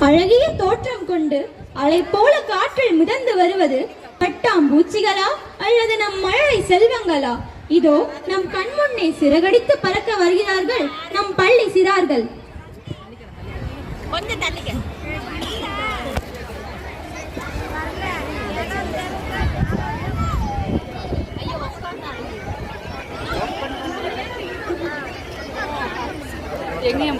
அழகிய தோற்றம் கொண்டு அலை போல காற்றில் மிதந்து வருவது பட்டாம்பூச்சிகளா அல்லது நம் மழலை செல்வங்களா? இதோ நம் கண்முன்னே சிறகடித்து பறக்க வருகிறார்கள் நம் பள்ளி சிறார்கள். எங்கேயும்